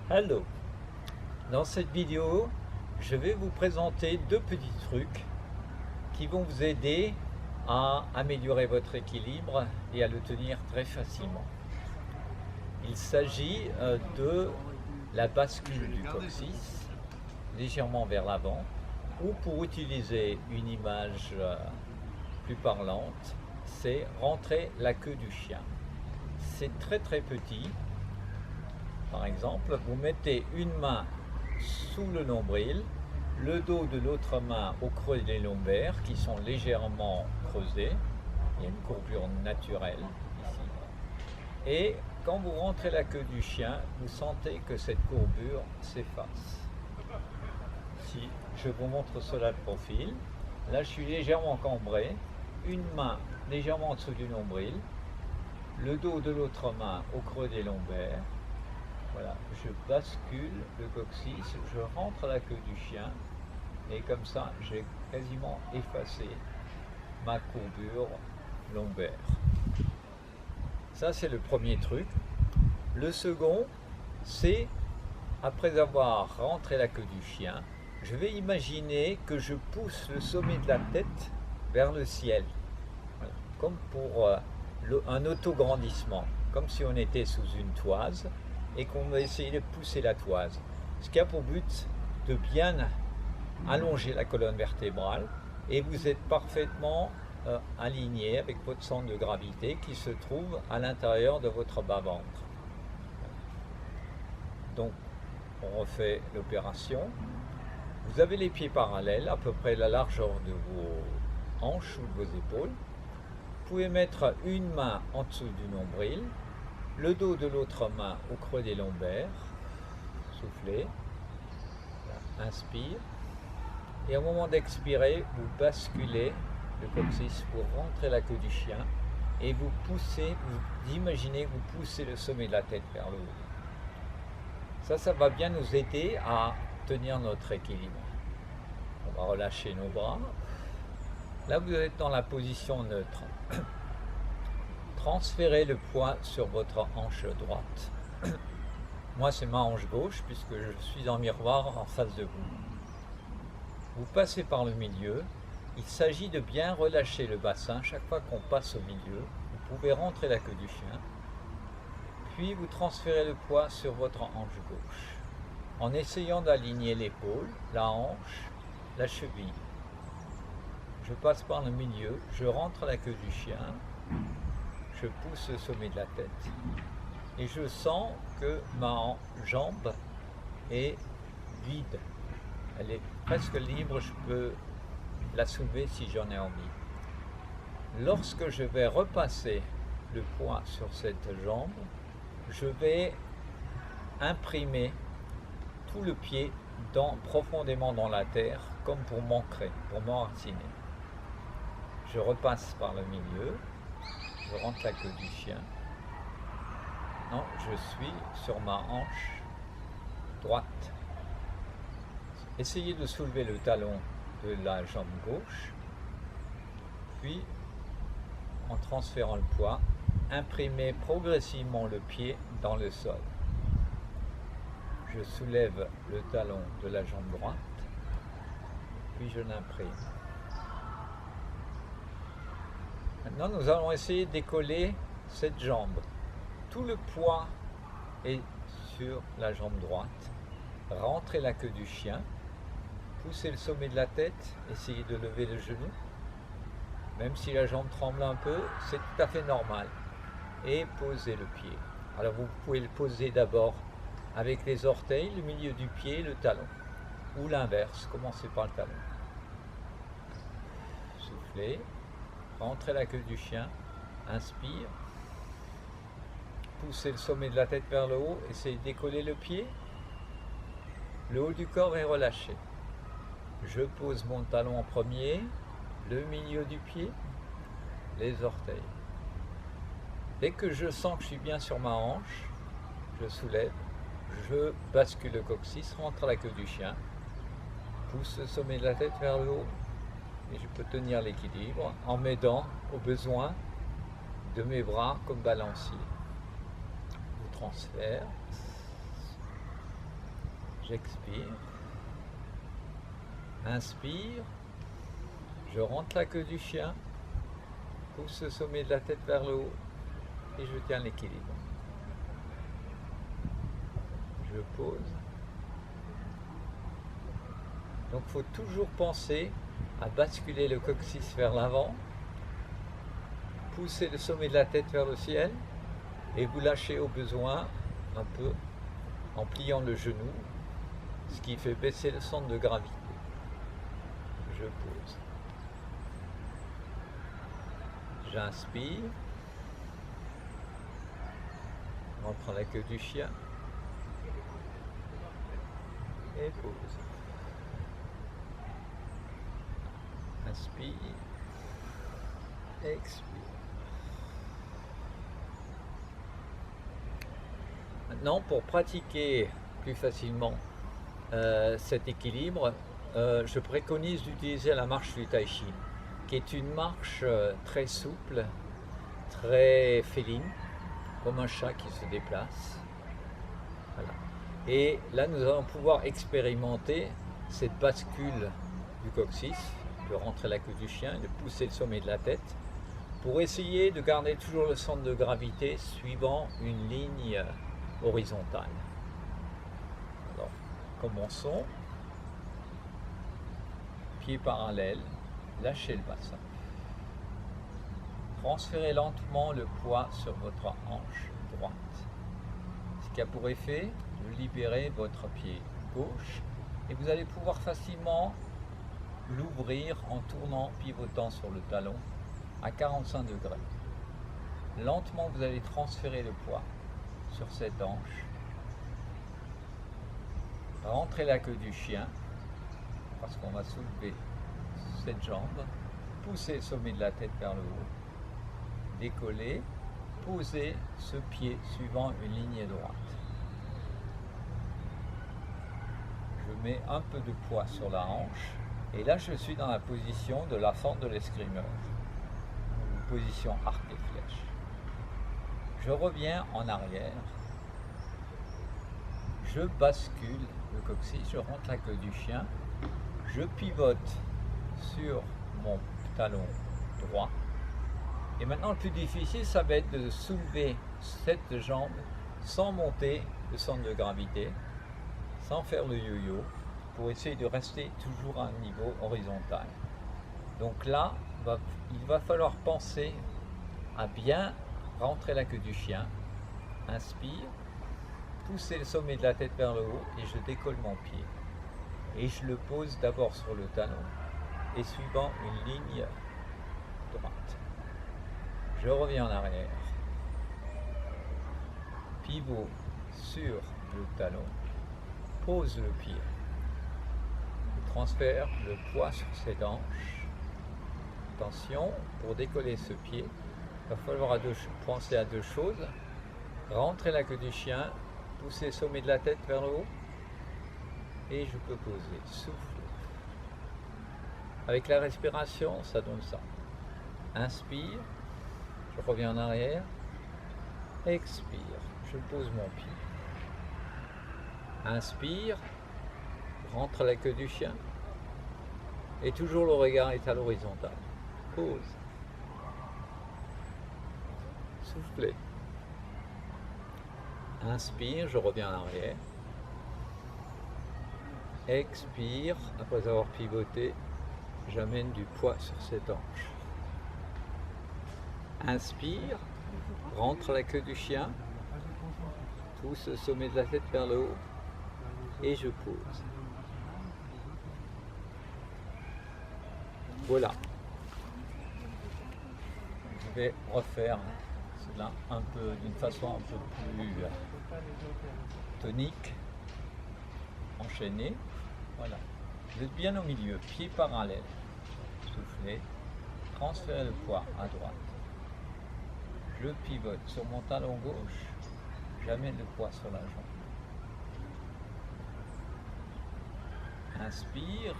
Hello! Dans cette vidéo, je vais vous présenter deux petits trucs qui vont vous aider à améliorer votre équilibre et à le tenir très facilement. Il s'agit de la bascule du coccyx, légèrement vers l'avant, ou pour utiliser une image plus parlante, c'est rentrer la queue du chien. C'est très petit. Par exemple, vous mettez une main sous le nombril, le dos de l'autre main au creux des lombaires qui sont légèrement creusés. Il y a une courbure naturelle ici. Et quand vous rentrez la queue du chien, vous sentez que cette courbure s'efface. Si je vous montre cela de profil, là je suis légèrement cambré, une main légèrement en dessous du nombril, le dos de l'autre main au creux des lombaires. Voilà, je bascule le coccyx, je rentre la queue du chien et comme ça j'ai quasiment effacé ma courbure lombaire. Ça c'est le premier truc. Le second, c'est après avoir rentré la queue du chien, je vais imaginer que je pousse le sommet de la tête vers le ciel. Voilà, comme pour un autograndissement, comme si on était sous une toise et qu'on va essayer de pousser la toise. Ce qui a pour but de bien allonger la colonne vertébrale et vous êtes parfaitement aligné avec votre centre de gravité qui se trouve à l'intérieur de votre bas-ventre. Donc, on refait l'opération. Vous avez les pieds parallèles, à peu près la largeur de vos hanches ou de vos épaules. Vous pouvez mettre une main en dessous du nombril, le dos de l'autre main au creux des lombaires, soufflez, inspire, et au moment d'expirer, vous basculez le coccyx pour rentrer la queue du chien et vous poussez, vous imaginez que vous poussez le sommet de la tête vers le haut. Ça va bien nous aider à tenir notre équilibre. On va relâcher nos bras. Là, vous êtes dans la position neutre. Transférez le poids sur votre hanche droite. Moi, c'est ma hanche gauche puisque je suis en miroir en face de vous. Vous passez par le milieu. Il s'agit de bien relâcher le bassin chaque fois qu'on passe au milieu. Vous pouvez rentrer la queue du chien. Puis vous transférez le poids sur votre hanche gauche en essayant d'aligner l'épaule, la hanche, la cheville. Je passe par le milieu, je rentre la queue du chien. Je pousse le sommet de la tête et je sens que ma jambe est vide. Elle est presque libre, je peux la soulever si j'en ai envie. Lorsque je vais repasser le poids sur cette jambe, je vais imprimer tout le pied profondément dans la terre comme pour m'ancrer, pour m'enraciner. Je repasse par le milieu. Je rentre la queue du chien. Non, je suis sur ma hanche droite. Essayez de soulever le talon de la jambe gauche. Puis, en transférant le poids, imprimez progressivement le pied dans le sol. Je soulève le talon de la jambe droite. Puis je l'imprime. Maintenant, nous allons essayer de décoller cette jambe. Tout le poids est sur la jambe droite. Rentrez la queue du chien. Poussez le sommet de la tête. Essayez de lever le genou. Même si la jambe tremble un peu, c'est tout à fait normal. Et posez le pied. Alors vous pouvez le poser d'abord avec les orteils, le milieu du pied, le talon. Ou l'inverse, commencez par le talon. Soufflez. Rentrez la queue du chien, inspire, poussez le sommet de la tête vers le haut, essayez de décoller le pied, le haut du corps est relâché. Je pose mon talon en premier, le milieu du pied, les orteils. Dès que je sens que je suis bien sur ma hanche, je soulève, je bascule le coccyx, rentre la queue du chien, pousse le sommet de la tête vers le haut, et je peux tenir l'équilibre en m'aidant au besoin de mes bras comme balancier. Je transfère, j'expire, inspire, je rentre la queue du chien, pousse le sommet de la tête vers le haut et je tiens l'équilibre. Je pose. Donc il faut toujours penser à basculer le coccyx vers l'avant, pousser le sommet de la tête vers le ciel et vous lâchez au besoin un peu en pliant le genou, ce qui fait baisser le centre de gravité. Je pose. J'inspire. On prend la queue du chien et pose. Inspire, expire. Maintenant, pour pratiquer plus facilement cet équilibre, je préconise d'utiliser la marche du Tai Chi, qui est une marche très souple, très féline, comme un chat qui se déplace. Voilà. Et là, nous allons pouvoir expérimenter cette bascule du coccyx, de rentrer la queue du chien et de pousser le sommet de la tête, pour essayer de garder toujours le centre de gravité suivant une ligne horizontale. Alors, commençons. Pied parallèle, lâchez le bassin. Transférez lentement le poids sur votre hanche droite, ce qui a pour effet de libérer votre pied gauche et vous allez pouvoir facilement l'ouvrir en tournant, pivotant sur le talon à 45 degrés. Lentement, vous allez transférer le poids sur cette hanche. Rentrez la queue du chien, parce qu'on va soulever cette jambe. Poussez le sommet de la tête vers le haut. Décollez. Posez ce pied suivant une ligne droite. Je mets un peu de poids sur la hanche. Et là, je suis dans la position de la fente de l'escrimeur, une position arc et flèche. Je reviens en arrière, je bascule le coccyx, je rentre la queue du chien, je pivote sur mon talon droit. Et maintenant, le plus difficile, ça va être de soulever cette jambe sans monter le centre de gravité, sans faire le yo-yo, pour essayer de rester toujours à un niveau horizontal. Donc là, il va falloir penser à bien rentrer la queue du chien. Inspire, pousser le sommet de la tête vers le haut et je décolle mon pied. Et je le pose d'abord sur le talon et suivant une ligne droite. Je reviens en arrière. Pivot sur le talon, pose le pied. Transfère le poids sur cette hanche. Attention, pour décoller ce pied, il va falloir penser à deux choses. Rentrer la queue du chien, pousser le sommet de la tête vers le haut et je peux poser, souffler. Avec la respiration, ça donne ça. Inspire, je reviens en arrière, expire, je pose mon pied. Inspire, rentre la queue du chien et toujours le regard est à l'horizontale. Pause. Soufflez. Inspire, je reviens en arrière. Expire, après avoir pivoté, j'amène du poids sur cette hanche. Inspire, rentre la queue du chien, pousse le sommet de la tête vers le haut et je pose. Voilà. Je vais refaire cela un peu d'une façon un peu plus tonique, enchaînée. Voilà. Vous êtes bien au milieu, pied parallèle. Soufflez, transférez le poids à droite. Je pivote sur mon talon gauche, j'amène le poids sur la jambe. Inspire,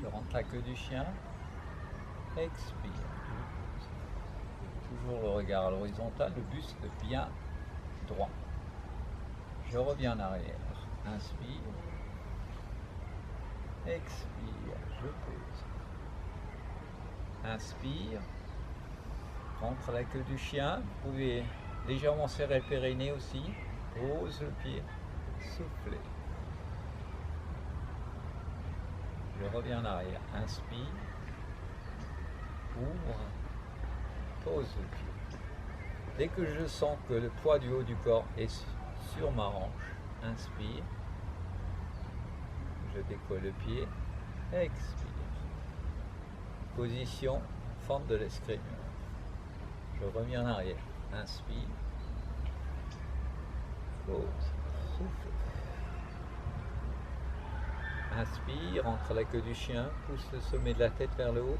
je rentre la queue du chien. Expire. Toujours le regard à l'horizontale, le buste bien droit. Je reviens en arrière. Inspire. expire, je pose. Inspire, rentre la queue du chien, vous pouvez légèrement serrer le périnée aussi, pose le pied, soufflez. Je reviens en arrière, inspire, ouvre, pose le pied. Dès que je sens que le poids du haut du corps est sur ma hanche, inspire, je décolle le pied, expire. Position, fente de l'escrime. Je reviens en arrière, inspire, pose, souffle. Inspire, entre la queue du chien, pousse le sommet de la tête vers le haut,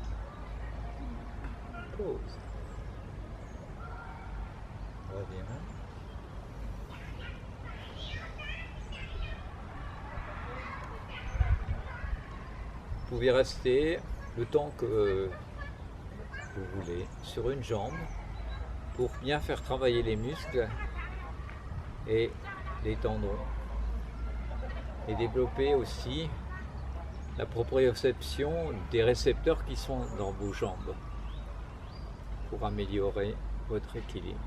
pose. Reviens. Vous pouvez rester le temps que vous voulez sur une jambe pour bien faire travailler les muscles et les tendons et développer aussi la proprioception des récepteurs qui sont dans vos jambes pour améliorer votre équilibre.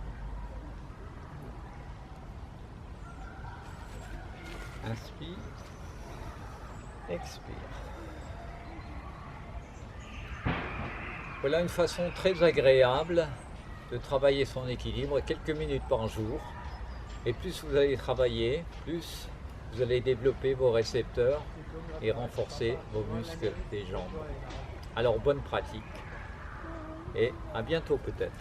Inspire, expire. Voilà une façon très agréable de travailler son équilibre, quelques minutes par jour. Et plus vous allez travailler, plus vous allez développer vos récepteurs et renforcer vos muscles des jambes. Alors bonne pratique et à bientôt peut-être.